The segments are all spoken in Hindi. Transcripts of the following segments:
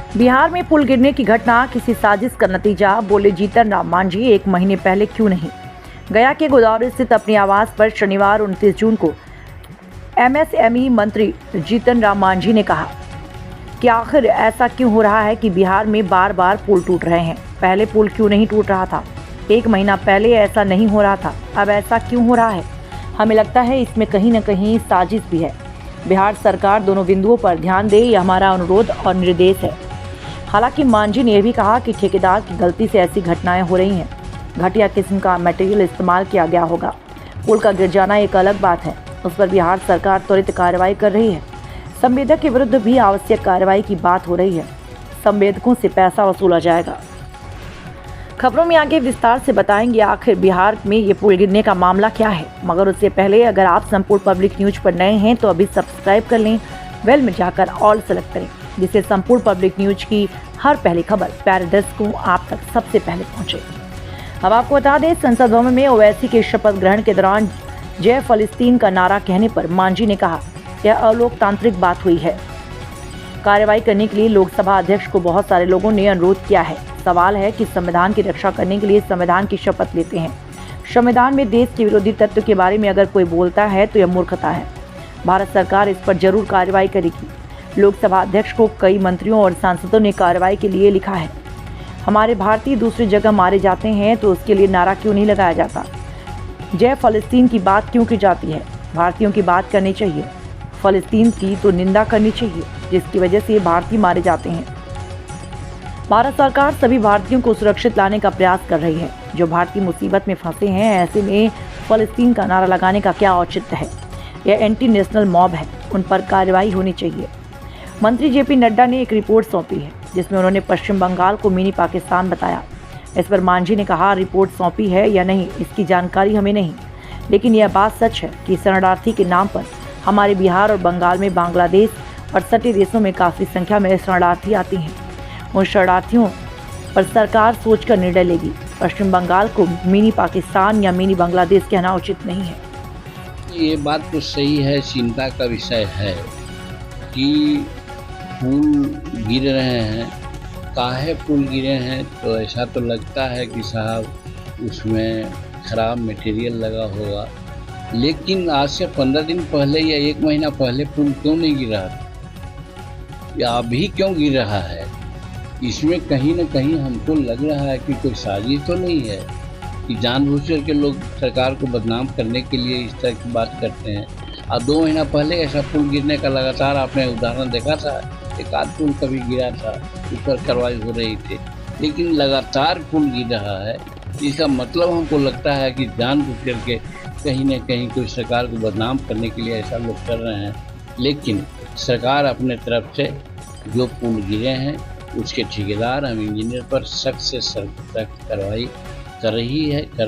बिहार में पुल गिरने की घटना किसी साजिश का नतीजा, बोले जीतन राम मांझी। 1 महीने पहले क्यों नहीं? गया के गोदावरी स्थित अपने आवास पर शनिवार 29 जून को एमएसएमई मंत्री जीतन राम मांझी ने कहा कि आखिर ऐसा क्यों हो रहा है कि बिहार में बार बार पुल टूट रहे हैं। पहले पुल क्यों नहीं टूट रहा था? 1 महीना पहले ऐसा नहीं हो रहा था, अब ऐसा क्यों हो रहा है? हमें लगता है इसमें कहीं न कहीं साजिश भी है। बिहार सरकार दोनों बिंदुओं पर ध्यान दे, यह हमारा अनुरोध और निर्देश है। हालांकि मांझी ने यह भी कहा कि ठेकेदार की गलती से ऐसी घटनाएं हो रही हैं। घटिया किस्म का मटेरियल इस्तेमाल किया गया होगा। पुल का गिर जाना एक अलग बात है, उस पर बिहार सरकार त्वरित कार्रवाई कर रही है। संवेदक के विरुद्ध भी आवश्यक कार्रवाई की बात हो रही है। संवेदकों से पैसा वसूला जाएगा। खबरों में आगे विस्तार से बताएंगे आखिर बिहार में ये पुल गिरने का मामला क्या है। मगर उससे पहले अगर आप संपूर्ण पब्लिक न्यूज पर नए हैं तो अभी सब्सक्राइब कर लें, बेल में जाकर ऑल सेलेक्ट करें, जिससे संपूर्ण पब्लिक न्यूज की हर पहली खबर प्यारे दर्शकों आप तक सबसे पहले पहुंचे। अब आपको बता दें, संसद भवन में ओवैसी के शपथ ग्रहण के दौरान जय फलस्तीन का नारा कहने पर मांझी ने कहा यह अलोकतांत्रिक बात हुई है। कार्रवाई करने के लिए लोकसभा अध्यक्ष को बहुत सारे लोगों ने अनुरोध किया है। सवाल है कि संविधान की रक्षा करने के लिए संविधान की शपथ लेते हैं। संविधान में देश के विरोधी तत्व के बारे में अगर कोई बोलता है तो यह मूर्खता है। भारत सरकार इस पर जरूर कार्रवाई करेगी। लोकसभा अध्यक्ष को कई मंत्रियों और सांसदों ने कार्रवाई के लिए लिखा है। हमारे भारतीय दूसरी जगह मारे जाते हैं तो उसके लिए नारा क्यों नहीं लगाया जाता? जय फलस्तीन की बात क्यों की जाती है? भारतीयों की बात करनी चाहिए, फलस्तीन की तो निंदा करनी चाहिए, जिसकी वजह से भारतीय मारे जाते हैं। भारत सरकार सभी भारतीयों को सुरक्षित लाने का प्रयास कर रही है। जो भारतीय मुसीबत में फंसे हैं, ऐसे में फलस्तीन का नारा लगाने का क्या औचित्य है? यह एंटी नेशनल मॉब है, उन पर कार्रवाई होनी चाहिए। मंत्री जेपी नड्डा ने एक रिपोर्ट सौंपी है, जिसमें उन्होंने पश्चिम बंगाल को मिनी पाकिस्तान बताया। इस पर मांझी ने कहा, रिपोर्ट सौंपी है या नहीं इसकी जानकारी हमें नहीं, लेकिन यह बात सच है कि शरणार्थी के नाम पर हमारे बिहार और बंगाल में बांग्लादेश और सटे देशों में काफ़ी संख्या में शरणार्थी आती हैं। उन शरणार्थियों पर सरकार सोचकर निर्णय लेगी। पश्चिम बंगाल को मिनी पाकिस्तान या मिनी बांग्लादेश कहना उचित नहीं है। ये बात तो सही है, चिंता का विषय है कि पुल गिर रहे हैं। काहे पुल गिरे हैं? तो ऐसा तो लगता है कि साहब उसमें ख़राब मटेरियल लगा होगा, लेकिन आज से 15 दिन पहले या 1 महीना पहले पुल क्यों नहीं गिरा या अभी क्यों गिर रहा है? इसमें कहीं ना कहीं हमको लग रहा है कि कोई साजिश तो नहीं है कि जानबूझकर के लोग सरकार को बदनाम करने के लिए इस तरह की बात करते हैं। और 2 महीना पहले ऐसा पुल गिरने का लगातार आपने उदाहरण देखा था। एक आध पुल कभी गिरा था, उस पर कार्रवाई हो रही थी, लेकिन लगातार पुल गिर रहा है। इसका मतलब हमको लगता है कि जानबूझकर के कहीं न कहीं कोई सरकार को बदनाम करने के लिए ऐसा लोग कर रहे हैं। लेकिन सरकार अपने तरफ से जो पुल गिरे हैं उसके ठेकेदार हम इंजीनियर पर सख्त से सख्त कार्रवाई कर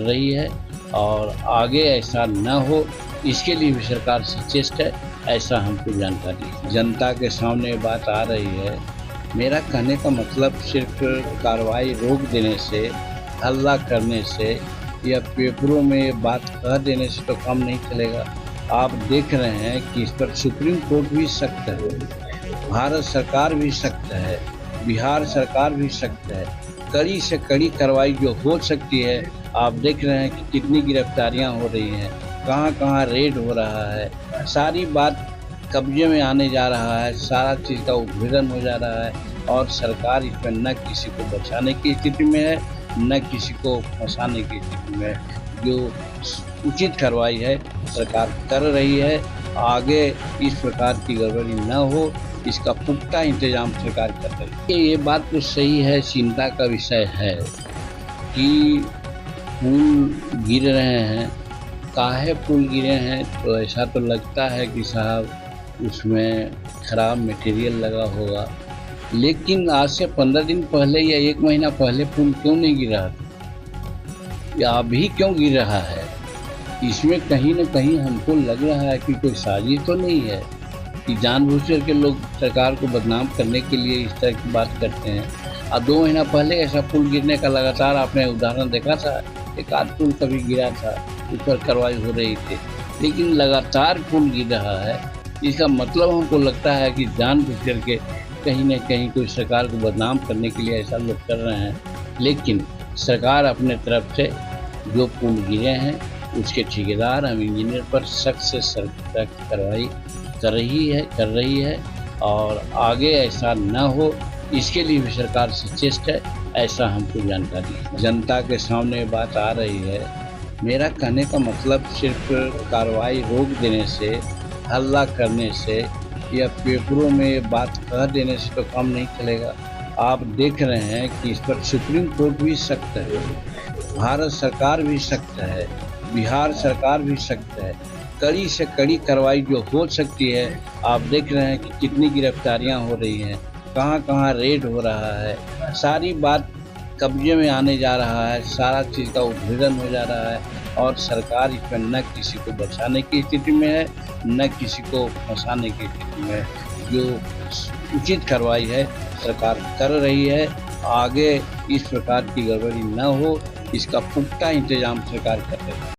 रही है और आगे ऐसा न हो इसके लिए भी सरकार सचेत है, ऐसा हमको जानकारी है। जनता के सामने बात आ रही है। मेरा कहने का मतलब सिर्फ कार्रवाई रोक देने से, हल्ला करने से या पेपरों में बात कह देने से तो काम नहीं चलेगा। आप देख रहे हैं कि इस पर सुप्रीम कोर्ट भी सख्त है, भारत सरकार भी सख्त है, बिहार सरकार भी सख्त है। कड़ी से कड़ी कार्रवाई जो हो सकती है, आप देख रहे हैं कि कितनी गिरफ्तारियां हो रही हैं, कहाँ कहाँ रेड हो रहा है, सारी बात कब्जे में आने जा रहा है, सारा चीज़ का उद्भेदन हो जा रहा है और सरकार इसमें न किसी को बचाने की स्थिति में है, न किसी को फंसाने की स्थिति में है। जो उचित कार्रवाई है सरकार कर रही है। आगे इस प्रकार की गड़बड़ी न हो, इसका पुख्ता इंतजाम सरकार कर रही है। ये बात तो सही है, चिंता का विषय है कि पुल गिर रहे हैं। काहे पुल गिरे हैं? तो ऐसा तो लगता है कि साहब उसमें ख़राब मटेरियल लगा होगा, लेकिन आज से 15 दिन पहले या 1 महीना पहले पुल क्यों नहीं गिरा या अभी क्यों गिर रहा है? इसमें कहीं ना कहीं हमको लग रहा है कि कोई साजिश तो नहीं है कि जानबूझकर के लोग सरकार को बदनाम करने के लिए इस तरह की बात करते हैं। और 2 महीना पहले ऐसा पुल गिरने का लगातार आपने उदाहरण देखा था। एक आध पुल कभी गिरा था, उस पर कार्रवाई हो रही थी, लेकिन लगातार पुल गिर रहा है। इसका मतलब हमको लगता है कि जानबूझकर के कहीं न कहीं कोई सरकार को बदनाम करने के लिए ऐसा लोग कर रहे हैं, लेकिन सरकार अपने तरफ से जो पुल गिरे हैं उसके ठेकेदार हम इंजीनियर पर सख्त से सख्त कार्रवाई कर रही है और आगे ऐसा न हो इसके लिए भी सरकार सचेत है, ऐसा हमको जानकारी है। जनता के सामने बात आ रही है। मेरा कहने का मतलब सिर्फ कार्रवाई रोक देने से, हल्ला करने से या पेपरों में बात कह देने से तो काम नहीं चलेगा। आप देख रहे हैं कि इस पर सुप्रीम कोर्ट भी सख्त है, भारत सरकार भी सख्त है, बिहार सरकार भी सख्त है। कड़ी से कड़ी कार्रवाई जो हो सकती है, आप देख रहे हैं कि कितनी गिरफ्तारियां हो रही हैं, कहाँ-कहाँ रेड हो रहा है, सारी बात कब्जे में आने जा रहा है, सारा चीज़ का उद्भेदन हो जा रहा है और सरकार इसमें न किसी को बचाने की स्थिति में है, न किसी को फंसाने की स्थिति में है। जो उचित कार्रवाई है सरकार कर रही है, आगे इस प्रकार की गड़बड़ी न हो इसका पुख्ता इंतजाम सरकार कर रही है।